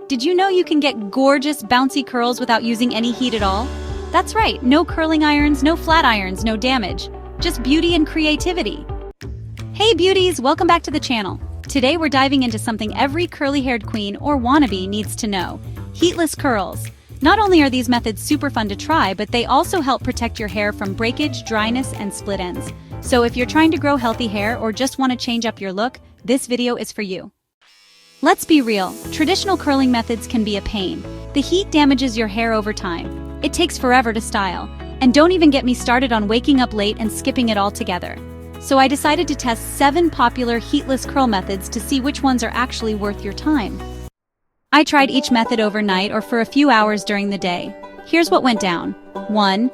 Did you know you can get gorgeous, bouncy curls without using any heat at all? That's right, no curling irons, no flat irons, no damage. Just beauty and creativity. Hey beauties, welcome back to the channel. Today we're diving into something every curly-haired queen or wannabe needs to know: heatless curls. Not only are these methods super fun to try, but they also help protect your hair from breakage, dryness, and split ends. So if you're trying to grow healthy hair or just want to change up your look, this video is for you. Let's be real, traditional curling methods can be a pain. The heat damages your hair over time. It takes forever to style. And don't even get me started on waking up late and skipping it all together. So I decided to test 7 popular heatless curl methods to see which ones are actually worth your time. I tried each method overnight or for a few hours during the day. Here's what went down. 1.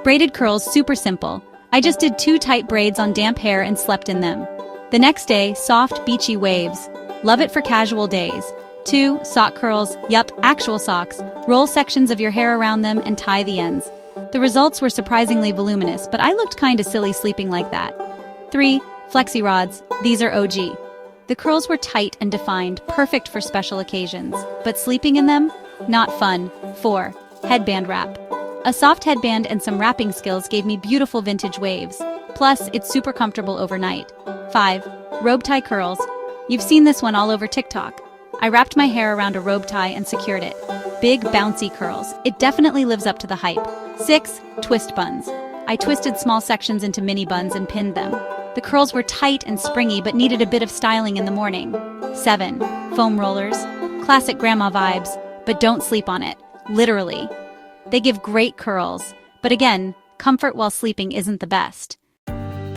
Braided curls, super simple. I just did 2 tight braids on damp hair and slept in them. The next day, soft, beachy waves. Love it for casual days. 2. Sock curls, yup, actual socks. Roll sections of your hair around them and tie the ends. The results were surprisingly voluminous, but I looked kinda silly sleeping like that. 3. Flexi rods, these are OG. The curls were tight and defined, perfect for special occasions. But sleeping in them? Not fun. 4. Headband wrap. A soft headband and some wrapping skills gave me beautiful vintage waves. Plus, it's super comfortable overnight. 5. Robe tie curls. You've seen this one all over TikTok. I wrapped my hair around a robe tie and secured it. Big, bouncy curls. It definitely lives up to the hype. 6. Twist buns. I twisted small sections into mini buns and pinned them. The curls were tight and springy but needed a bit of styling in the morning. 7. Foam rollers. Classic grandma vibes, but don't sleep on it. Literally. They give great curls, but again, comfort while sleeping isn't the best.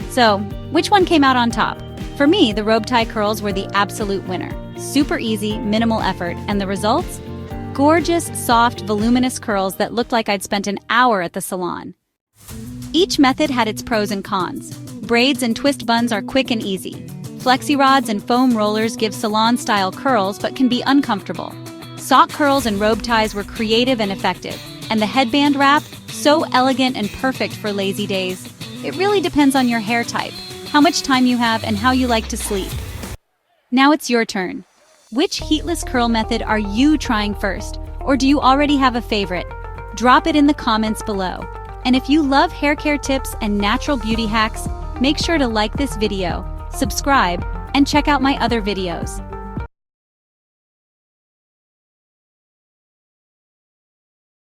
So, which one came out on top? For me, the robe tie curls were the absolute winner. Super easy, minimal effort, and the results? Gorgeous, soft, voluminous curls that looked like I'd spent an hour at the salon. Each method had its pros and cons. Braids and twist buns are quick and easy. Flexi rods and foam rollers give salon-style curls but can be uncomfortable. Sock curls and robe ties were creative and effective. And the headband wrap, so elegant and perfect for lazy days. It really depends on your hair type, how much time you have, and how you like to sleep. Now it's your turn. Which heatless curl method are you trying first? Or do you already have a favorite? Drop it in the comments below. And if you love hair care tips and natural beauty hacks, make sure to like this video, subscribe, and check out my other videos.